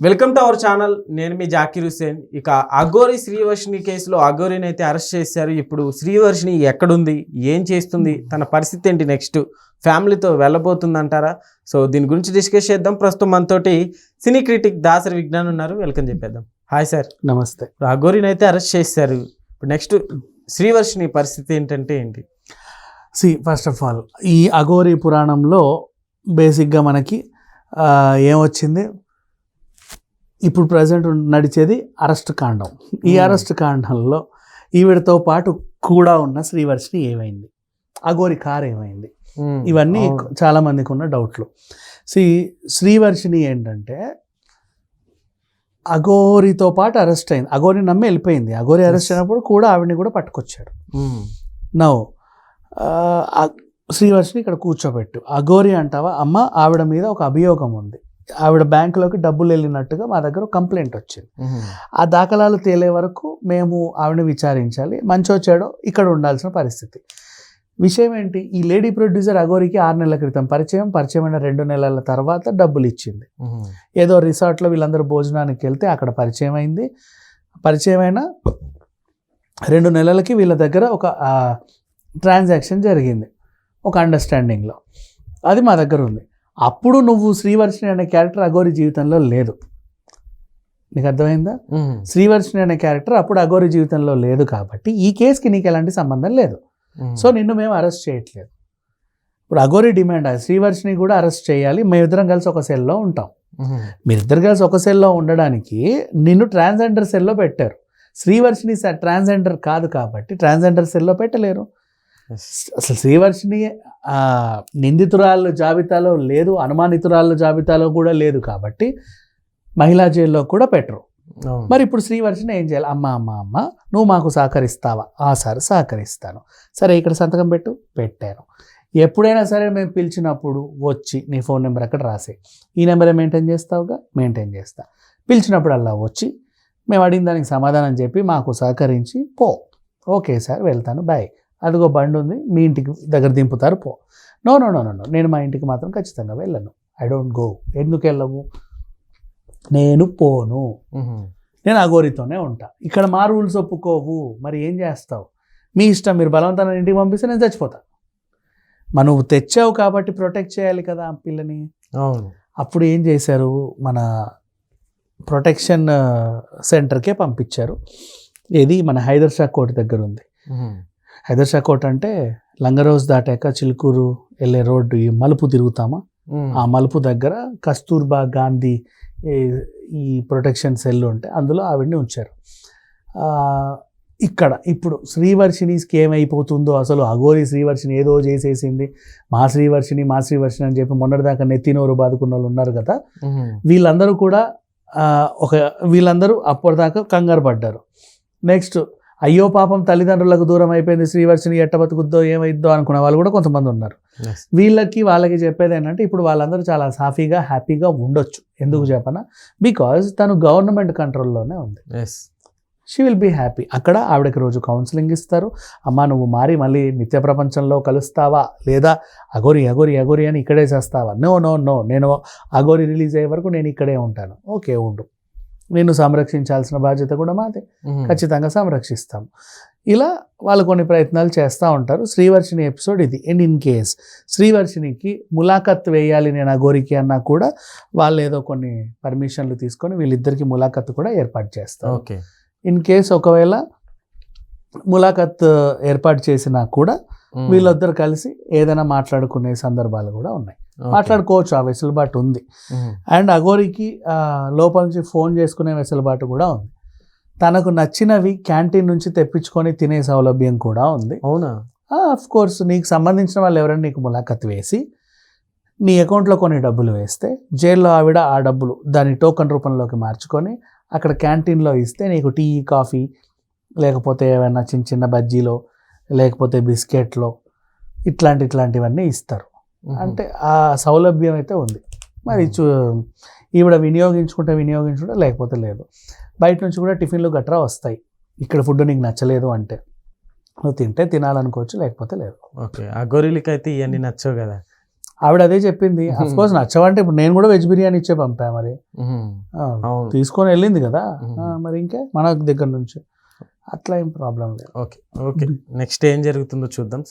Welcome to our channel. నేను మీ జాకీర్ హుస్సేన్. ఇక అఘోరి శ్రీవర్షిణి కేసులో అఘోరిని అయితే అరెస్ట్ చేశారు. ఇప్పుడు శ్రీవర్షిణి ఎక్కడుంది, ఏం చేస్తుంది, తన పరిస్థితి ఏంటి, నెక్స్ట్ ఫ్యామిలీతో వెళ్ళబోతుందంటారా? సో దీని గురించి డిస్కస్ చేద్దాం. ప్రస్తుతం మనతోటి సినీ క్రిటిక్ దాసరి విజ్ఞాన్ ఉన్నారు. వెల్కమ్ చెప్పేద్దాం. Hi sir. నమస్తే. అఘోరిని అయితే అరెస్ట్ చేశారు. ఇప్పుడు నెక్స్ట్ శ్రీవర్షిణి పరిస్థితి ఏంటంటే ఏంటి? ఫస్ట్ ఆఫ్ ఆల్ ఈ అఘోరి పురాణంలో బేసిక్గా మనకి ఏమొచ్చింది, ఇప్పుడు ప్రజెంట్ నడిచేది అరెస్ట్ కాండం. ఈ అరెస్ట్ కాండంలో ఈవిడతో పాటు కూడా ఉన్న శ్రీవర్షిణి ఏమైంది, అఘోరి కార్ ఏమైంది, ఇవన్నీ చాలా మందికి ఉన్న డౌట్లు. శ్రీవర్షిణి ఏంటంటే అఘోరితో పాటు అరెస్ట్ అయింది. అఘోరిని నమ్మి వెళ్ళిపోయింది. అఘోరి అరెస్ట్ అయినప్పుడు కూడా ఆవిడని కూడా పట్టుకొచ్చాడు. నౌ శ్రీవర్షిని ఇక్కడ కూర్చోబెట్టు. అఘోరి అంటావా? అమ్మ, ఆవిడ మీద ఒక అభియోగం ఉంది. ఆవిడ బ్యాంకులోకి డబ్బులు వెళ్ళినట్టుగా మా దగ్గర కంప్లైంట్ వచ్చింది. ఆ దాఖలాలు తేలే వరకు మేము ఆవిడని విచారించాలి. మంచో చెడో ఇక్కడ ఉండాల్సిన పరిస్థితి. విషయం ఏంటి, ఈ లేడీ ప్రొడ్యూసర్ అఘోరికి 6 నెలల క్రితం పరిచయమైన 2 నెలల తర్వాత డబ్బులు ఇచ్చింది. ఏదో రిసార్ట్లో వీళ్ళందరూ భోజనానికి వెళ్తే అక్కడ పరిచయం అయింది. పరిచయమైన 2 నెలలకి వీళ్ళ దగ్గర ఒక ట్రాన్సాక్షన్ జరిగింది, ఒక అండర్స్టాండింగ్లో. అది మా దగ్గర ఉంది. అప్పుడు నువ్వు శ్రీవర్షిణి అనే క్యారెక్టర్ అఘోరి జీవితంలో లేదు. నీకు అర్థమైందా? శ్రీవర్షిణి అనే క్యారెక్టర్ అప్పుడు అఘోరి జీవితంలో లేదు కాబట్టి ఈ కేసుకి నీకు ఎలాంటి సంబంధం లేదు. సో నిన్ను మేము అరెస్ట్ చేయట్లేదు. ఇప్పుడు అఘోరి డిమాండ్ శ్రీవర్షిణి కూడా అరెస్ట్ చేయాలి, మేమిద్దరం కలిసి ఒక సెల్లో ఉంటాం. మీరిద్దరు కలిసి ఒక సెల్లో ఉండడానికి నిన్ను ట్రాన్స్జెండర్ సెల్లో పెట్టారు. శ్రీవర్షిణి ట్రాన్స్జెండర్ కాదు కాబట్టి ట్రాన్స్జెండర్ సెల్లో పెట్టలేరు. అసలు శ్రీవర్షిణి నిందితురాళ్ళ జాబితాలో లేదు, అనుమానితురాళ్ళ జాబితాలో కూడా లేదు కాబట్టి మహిళా జైల్లో కూడా పెట్టరు. మరి ఇప్పుడు శ్రీవర్షిణి ఏం చేయాలి? అమ్మ నువ్వు మాకు సహకరిస్తావా? సార్ సహకరిస్తాను. సరే ఇక్కడ సంతకం పెట్టాను. ఎప్పుడైనా సరే మేము పిలిచినప్పుడు వచ్చి నీ ఫోన్ నెంబర్ అక్కడ రాసే, ఈ నెంబరే మెయింటైన్ చేస్తావుగా? మెయింటైన్ చేస్తా. పిలిచినప్పుడల్లా వచ్చి మేము అడిగిన దానికి సమాధానం చెప్పి మాకు సహకరించి పో. ఓకే సార్ వెళ్తాను, బాయ్. అదిగో బండి ఉంది, మీ ఇంటికి దగ్గర దింపుతారు, పో. నో, నేను మా ఇంటికి మాత్రం ఖచ్చితంగా వెళ్ళను. I don't go. ఎందుకు వెళ్ళవు? నేను పోను, నేను అఘోరితోనే ఉంటా. ఇక్కడ మా రూల్స్ ఒప్పుకోవు, మరి ఏం చేస్తావు? మీ ఇష్టం. మీరు బలవంతాన్ని ఇంటికి పంపిస్తే నేను చచ్చిపోతా. నువ్వు తెచ్చావు కాబట్టి ప్రొటెక్ట్ చేయాలి కదా ఆ పిల్లని. అప్పుడు ఏం చేశారు, మన ప్రొటెక్షన్ సెంటర్కే పంపించారు. ఏది మన హైదర్ షా కోర్ట్ దగ్గర ఉంది. హైదర్ షా కోర్ట్ అంటే లంగరోజ్ దాటాక చిలుకూరు వెళ్ళే రోడ్డు, ఈ మలుపు తిరుగుతామా, ఆ మలుపు దగ్గర కస్తూర్బా గాంధీ ఈ ప్రొటెక్షన్ సెల్ ఉంటే అందులో ఆవిడ్ని ఉంచారు. ఇక్కడ ఇప్పుడు శ్రీవర్షిణికి ఏమైపోతుందో, అసలు అఘోరి శ్రీవర్షిణి ఏదో చేసేసింది, మా శ్రీవర్షిణి అని చెప్పి మొన్నటిదాకా నెత్తినోరు బాదుకున్న వాళ్ళు ఉన్నారు కదా, వీళ్ళందరూ కూడా వీళ్ళందరూ అప్పటిదాకా కంగారు పడ్డారు. నెక్స్ట్ అయ్యో పాపం తల్లిదండ్రులకు దూరం అయిపోయింది శ్రీవర్షిణి, ఎట్ట బతుకుద్దో ఏమైద్దో అనుకున్న వాళ్ళు కూడా కొంతమంది ఉన్నారు. వాళ్ళకి చెప్పేది ఏంటంటే ఇప్పుడు వాళ్ళందరూ చాలా సాఫీగా హ్యాపీగా ఉండొచ్చు. ఎందుకు చెప్పనా? బికాజ్ తను గవర్నమెంట్ కంట్రోల్లోనే ఉంది. She will be happy. అక్కడ ఆవిడకి రోజు కౌన్సిలింగ్ ఇస్తారు. అమ్మ నువ్వు మారి మళ్ళీ నిత్య ప్రపంచంలో కలుస్తావా, లేదా అఘోరి అని ఇక్కడే చేస్తావా? నో, నేను అఘోరి రిలీజ్ అయ్యే వరకు నేను ఇక్కడే ఉంటాను. ఓకే ఉండు, నిన్ను సంరక్షించాల్సిన బాధ్యత కూడా మాదే, ఖచ్చితంగా సంరక్షిస్తాం. ఇలా వాళ్ళు కొన్ని ప్రయత్నాలు చేస్తూ ఉంటారు. శ్రీవర్షిణి ఎపిసోడ్ ఇది. అండ్ ఇన్ కేస్ శ్రీవర్షిణికి ములాఖత్ వేయాలి నేను అఘోరికి అన్నా కూడా వాళ్ళు ఏదో కొన్ని పర్మిషన్లు తీసుకొని వీళ్ళిద్దరికి ములాఖత్ కూడా ఏర్పాటు చేస్తారు. ఓకే. ఇన్ కేస్ ఒకవేళ ములాఖత్ ఏర్పాటు చేసినా కూడా వీళ్ళిద్దరు కలిసి ఏదైనా మాట్లాడుకునే సందర్భాలు కూడా ఉన్నాయి. మాట్లాడుకోవచ్చు, ఆ వెసులుబాటు ఉంది. అండ్ అఘోరికి లోపల నుంచి ఫోన్ చేసుకునే వెసులుబాటు కూడా ఉంది. తనకు నచ్చినవి క్యాంటీన్ నుంచి తెప్పించుకొని తినే సౌలభ్యం కూడా ఉంది. అవునా? Of course. నీకు సంబంధించిన వాళ్ళు ఎవరైనా నీకు ములాఖత్ వేసి నీ అకౌంట్లో కొన్ని డబ్బులు వేస్తే జైల్లో ఆవిడ ఆ డబ్బులు దాని టోకన్ రూపంలోకి మార్చుకొని అక్కడ క్యాంటీన్లో ఇస్తే నీకు టీ, కాఫీ, లేకపోతే ఏమైనా చిన్న బజ్జీలో, లేకపోతే బిస్కెట్లో ఇట్లాంటివన్నీ ఇస్తారు. అంటే ఆ సౌలభ్యం అయితే ఉంది. మరి ఈవిడ వినియోగించుకుంటే లేకపోతే లేదు. బయట నుంచి కూడా టిఫిన్లు గట్రా వస్తాయి. ఇక్కడ ఫుడ్ నీకు నచ్చలేదు అంటే నువ్వు తినాలనుకోవచ్చు, లేకపోతే లేదు. ఓకే. అఘోరీలకి అయితే ఇవన్నీ నచ్చవు కదా. ఆవిడ అదే చెప్పింది. అఫ్ కోర్స్ నచ్చవంటే ఇప్పుడు నేను కూడా వెజ్ బిర్యానీ ఇచ్చే పంపా మరి. తీసుకొని వెళ్ళింది కదా, మ్మ్. మరి ఇంకే మన దగ్గర నుంచి అట్లా ఏం ప్రాబ్లం లేదు. ఓకే ఓకే నెక్స్ట్ ఏం జరుగుతుందో చూద్దాం.